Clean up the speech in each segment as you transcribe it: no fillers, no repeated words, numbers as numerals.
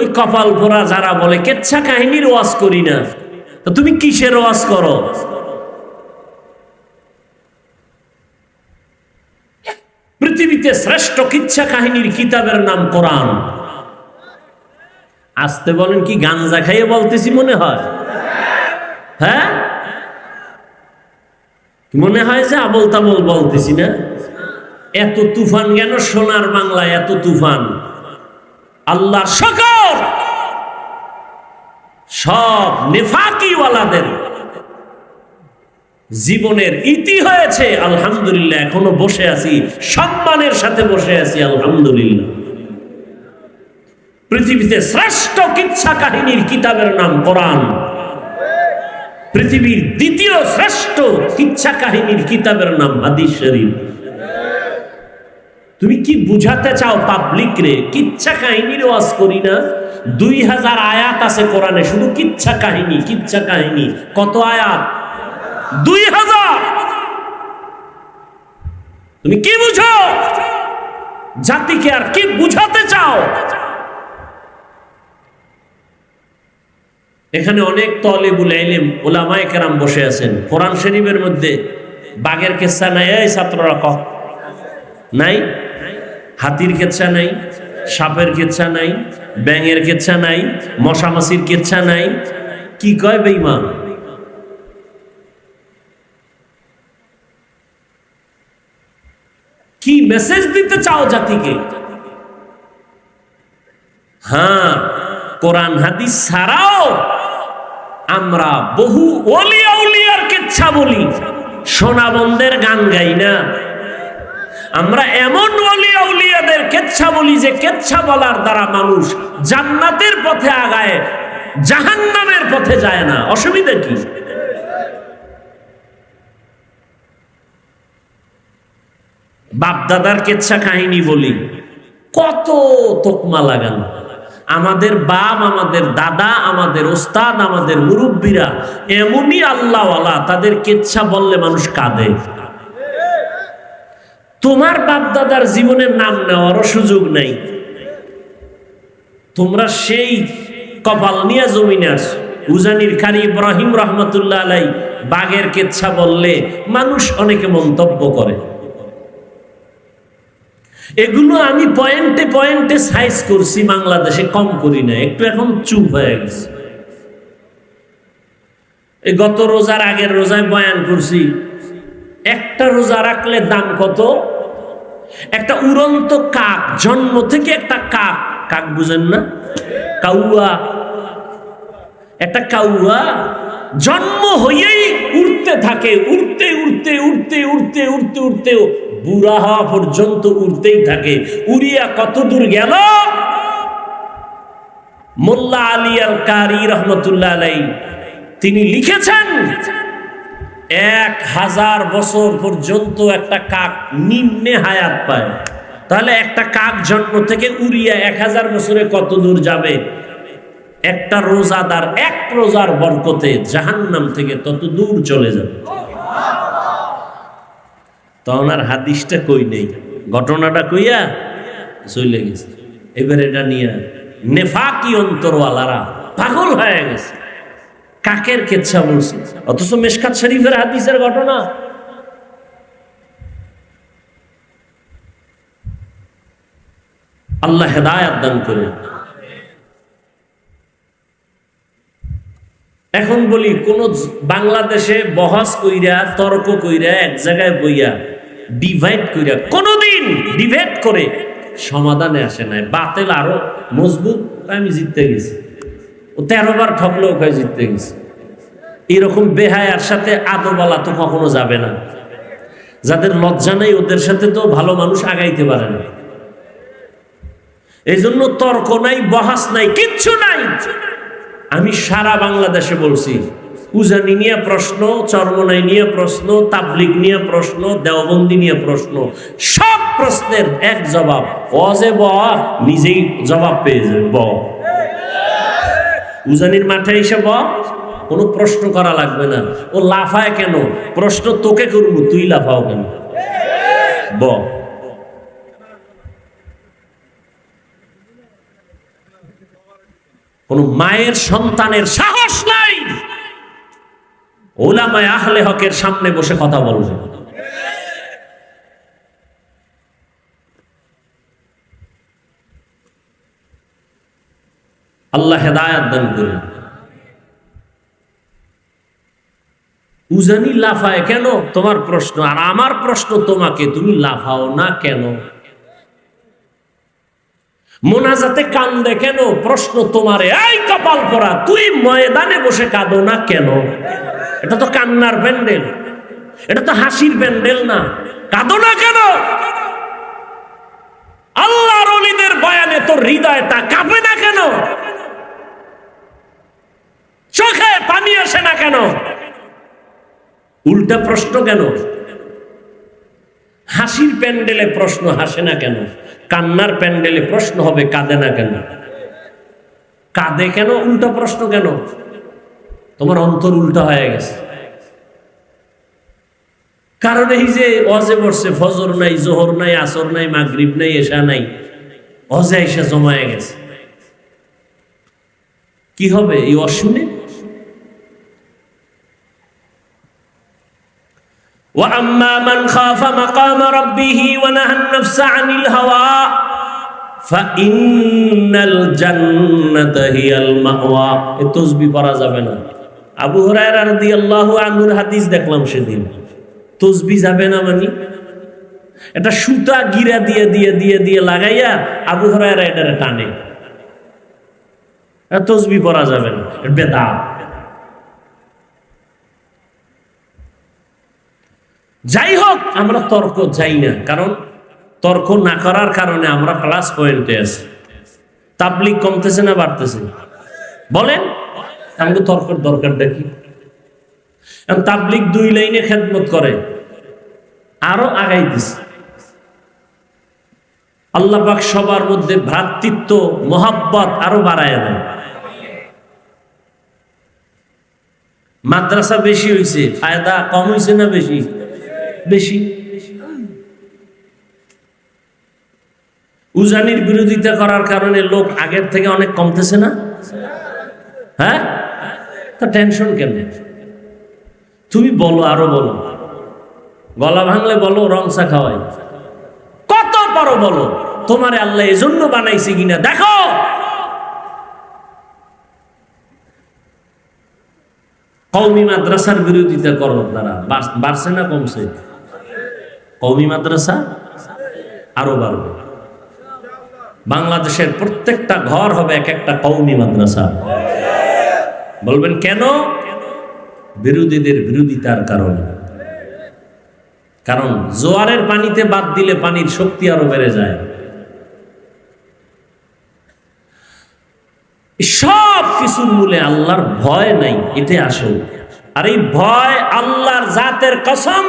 ওই কপাল পোড়া যারা বলে কেচ্ছা কাহিনীর ওয়াজ করি না, তো তুমি কিসের ওয়াজ করো? পৃথিবীতে শ্রেষ্ঠ কিচ্ছা কাহিনীর কিতাবের নাম কোরআন। আসতে বলেন, কি গাঞ্জা খাইয়ে বলতেছি মনে হয়? হ্যাঁ, মনে হয় যে আবল তাবল বলতেছি না? এত তুফান কেন সোনার বাংলায়? এত তুফান আল্লাহর শকর, সব নেফাকিওয়ালাদের জীবনের ইতি হয়েছে। আলহামদুলিল্লাহ, এখনো বসে আছি, সম্মানের সাথে বসে আছি, আলহামদুলিল্লাহ। পৃথিবীতে শ্রেষ্ঠ কিচ্ছা কাহিনীর কিতাবের নাম কোরআন। পৃথিবীর দ্বিতীয় শ্রেষ্ঠ কিচ্ছা কাহিনীর কিতাবের নাম হাদিস শরীফ। তুমি কি বুঝাতে চাও পাবলিক রে? কিচ্ছা কাহিনীর ওয়াজ করি না? 2000 আয়াত আছে কোরআনে, শুধু কিচ্ছা কাহিনী, কিচ্ছা কাহিনী। কত আয়াত? 2000। তুমি কি বুঝো? জাতিকে আর কি বুঝাতে চাও? এখানে অনেক তালিবুল ইলম উলামায়ে কেরাম বসে আছেন। কোরআন শরীফের মধ্যে বাঘের কেচ্ছা নাই? এই ছাত্ররা কহ, নাই? হাতির কেচ্ছা নাই, সাপের কেচ্ছা নাই, ব্যাঙের কেচ্ছা নাই, মশামাছির কেচ্ছা নাই। কি কয় বেঈমান? কি মেসেজ দিতে চাও জাতিকে? হ্যাঁ, কোরআন হাদিস ছাড়াও আমরা বহু ওলি আউলিয়ার কেচ্ছা বলি, সোনাবন্দের গান গাই না। আমরা এমন ওলি আউলিয়াদের কেচ্ছা বলি যে কেচ্ছা বলার দ্বারা মানুষ জান্নাতের পথে আগায়, জাহান্নামের পথে যায় না। অসুবিধা কি? বাপ দাদার কেচ্ছা কাহিনী বলি, কত তোকমা লাগানো। আমাদের বাপ, আমাদের দাদা, আমাদের ওস্তাদ, আমাদের মুরব্বীরা এমনই আল্লাহওয়ালা, তাদের কেচ্ছা বললে মানুষ কাঁদে। তোমার বাপ দাদার জীবনের নাম নেওয়ারও সুযোগ নাই। তোমরা সেই কপাল নিয়ে জমিনে আসো। উজানির কারি ইব্রাহিম রহমতুল্লাহ আলাই বাঘের কেচ্ছা বললে মানুষ অনেকে মন্তব্য করে। এগুলো আমি পয়েন্টে পয়েন্টে সাইজ করছি, বাংলাদেশে কম করি না, একটু এখন চুপ হয়ে গেছে। এই গত রোজার আগের রোজায় বয়ান করছি, একটা রোজা রাখলে দাম কত? একটা উড়ন্ত কাক, জন্ম থেকে একটা কাক, কাক বুঝেন না? কাউয়া, একটা কাউয়া জন্ম হয়েই উড়তে থাকে, উড়তে উড়তে উড়তে উড়তে উড়তে উড়তে বুড়া হওয়া পর্যন্ত উড়তেই থাকে। উড়িয়া কত দূর গেল? মোল্লা আলী আল কারি রহমতুল্লাহ আলাই তিনি লিখেছেন 1000 বছর পর্যন্ত একটা কাক নিম্নে হায়াত পায়। তাহলে একটা কাক জন্ম থেকে উড়িয়া 1000 বছরে কত দূর যাবে? একটা রোজাদার এক রোজার বরকতে জাহান্নাম থেকে তত দূর চলে যাবে। তখন আর হাদিসটা কই নেই, ঘটনাটা কইয়া চলে গেছে। এবার এটা নিয়ে নেফাকি অন্তরওয়ালারা পাগল হয়ে গেছে, কাকের কেচ্ছা বলছে, অথচ মিশকাত শরীফের হাদিসের ঘটনা। আল্লাহ হেদায়েত দান করে। এখন বলি, কোন বাংলাদেশে বহস কইরা, তর্ক কইরা, এক জায়গায় বইয়া ডিভাইড কইরা, কোনদিন ডিভাইড করে সমাধানে আসে নাই। বাতিল আরো মজবুত, আমি জিততে গেছি। ও 13 বার ঠকলেও কয় জিততে গেছি। এরকম বেহায়ার সাথে আদরবালা তো কখনো যাবে না। যাদের লজ্জা নেই ওদের সাথে তো ভালো মানুষ আগাইতে পারে না। এই জন্য তর্ক নাই, বহাস নাই, কিচ্ছু নাই। আমি সারা বাংলাদেশে বলছি, উজানি নিয়ে প্রশ্ন, চরমনাই নিয়ে প্রশ্ন, তাবলিগ নিয়ে প্রশ্ন, দেওবন্দি নিয়ে প্রশ্ন, সব প্রশ্নের এক জবাব, অজে ব নিজেই জবাব পেয়ে যাবে। ব উজানির মাঠে এসে ব, কোনো প্রশ্ন করা লাগবে না। ও লাফায় কেন? প্রশ্ন তোকে করবো, তুই লাফাও কেন? ব কোন মায়ের সন্তানের সাহস নাই উলামায়ে আহলে হকের সামনে বসে কথা বলবে। আল্লাহ হেদায়েত দান করুন। উজানি লাফায় কেন? তোমার প্রশ্ন। আর আমার প্রশ্ন তোমাকে, তুমি লাফাও না কেন? মোনাজাতে কান্দে কেন? প্রশ্ন তোমারে। এই কপাল পরা, তুই ময়দানে বসে কাঁদো না কেন? এটা তো কান্নার প্যান্ডেল, এটা তো হাসির প্যান্ডেল না। কাঁদো না কেন? আল্লাহর ওলিদের বয়ানে তোর হৃদয়টা কাঁপে না কেন? চোখে পানি আসে না কেন? উল্টা প্রশ্ন কেন? হাসির প্যান্ডেলে প্রশ্ন হাসে না কেন? কান্নার প্যান্ডেলে প্রশ্ন হবে কাঁদে না কেন? কাঁদে কেন? উল্টা প্রশ্ন কেন? তোমার অন্তর উল্টা হয়ে গেছে। কারণ এই যে ওয়াজে বসছে, ফজর নাই, জোহর নাই, আসর নাই, মাগরিব নাই, এশা নাই, ওয়াজে এসে জমায়ে গেছে। কি হবে এই ওয়াজ শুনে? وَأَمَّا مَنْ خَافَ مَقَامَ رَبِّهِ وَنَهَى النَّفْسَ عَنِ الْهَوَى فَإِنَّ الْجَنَّةَ هِيَ الْمَأْوَى। এ তাসবিহ পড়া যাবে না। আবু হুরায়রা রাদিয়াল্লাহু আনহুর হাদিস দেখলাম সেদিন। তাসবিহ যাবে না মানে এটা সুতা গিরা দিয়ে দিয়ে দিয়ে দিয়ে লাগাইয়া আবু হুরায়রা এটারে টানে। এটা তাসবিহ পড়া যাবে না, এটা বেদাত। যাই হোক, আমরা তর্ক যাই না, কারণ তর্ক না করার কারণে আমরা প্লাস পয়েন্টে আছি। তাবলীগ কমতেছে না বাড়তেছে? বলেন, আমাকে তর্কের দরকারটা কি? তাবলীগ 2 লাইনে খেদমত করে, আরো আগাইতেছে। আল্লাহ পাক সবার মধ্যে ভ্রাতৃত্ব মহব্বত আরো বাড়ায় দেন। মাদ্রাসা বেশি হয়েছে, ফায়দা কম হয়েছে না বেশি? বেশি। উজানির বিরোধিতা করার কারণে লোক আগের থেকে অনেক কমতেছে না? হ্যাঁ, তা টেনশন কেন? তুমি বলো, আরো বলো। গলা ভাঙলে বলো, রংসা খাওয়াই, কত পারো বলো। তোমারে আল্লাহ এজন্য বানাইছে কিনা দেখো। কওমি মাদ্রাসার বিরোধিতা করো, তারা বাড়ছে না কমছে? কওমি মাদ্রাসা আরো বাড়বে। বাংলাদেশের প্রত্যেকটা ঘর হবে এক একটা কওমি মাদ্রাসা। বলবেন কেন? বিরোধীদের বিরোধিতার কারণে। কারণ জোয়ারের পানিতে বাদ দিলে পানির শক্তি আরো বেড়ে যায়। সব কিছুর মূলে আল্লাহর ভয় নাই, এটাই আসল। আর এই ভয় আল্লাহর জাতের কসম,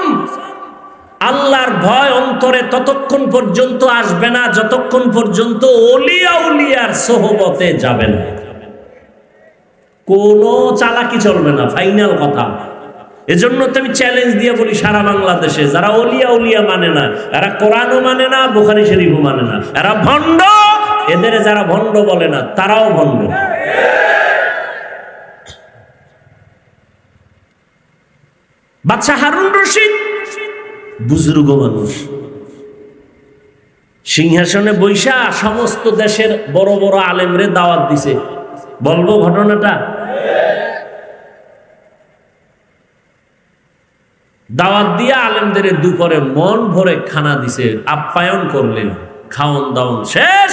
আল্লাহর ভয় অন্তরে ততক্ষণ পর্যন্ত আসবে না যতক্ষণ পর্যন্ত ওলিয়া উলিয়ার সোহবতে যাবে না। কোনো চালাকি চলবে না, ফাইনাল কথা। এজন্য তো আমি চ্যালেঞ্জ দিয়ে বলি, সারা বাংলাদেশে যারা ওলিয়া উলিয়া মানে না, এরা কোরআনও মানে না, বুখারী শরীফও মানে না, এরা ভণ্ড। এদের যারা ভণ্ড বলে না, তারাও ভণ্ড। বাদশাহ হারুন রশিদ বুজুর্গ মানুষ, সিংহাসনে বৈশা সমস্ত দেশের বড় বড় আলেমরে দাওয়াত দিছে। বলবো ঘটনাটা? দাওয়াত দিয়ে আলেমদের দুপুরে মন ভরে খানা দিছে, আপ্যায়ন করলেন, খাওন দাওন শেষ।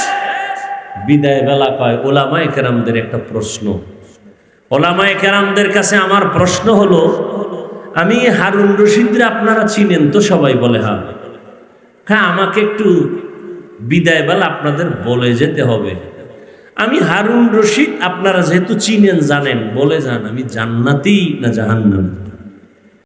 বিদায় বেলা কয়, ওলামায়ে কেরামদের একটা প্রশ্ন। ওলামায়ে কেরামদের কাছে আমার প্রশ্ন হলো, আমি হারুন রশিদরে আপনারা চিনেন তো? সবাই বলে হ্যাঁ। আমাকে একটু বিদায় বেলা আপনাদের বলে যেতে হবে, আমি হারুন রশিদ, আপনারা যেহেতু চিনেন জানেন, বলে যান আমি জান্নাতি না জাহান্নামী।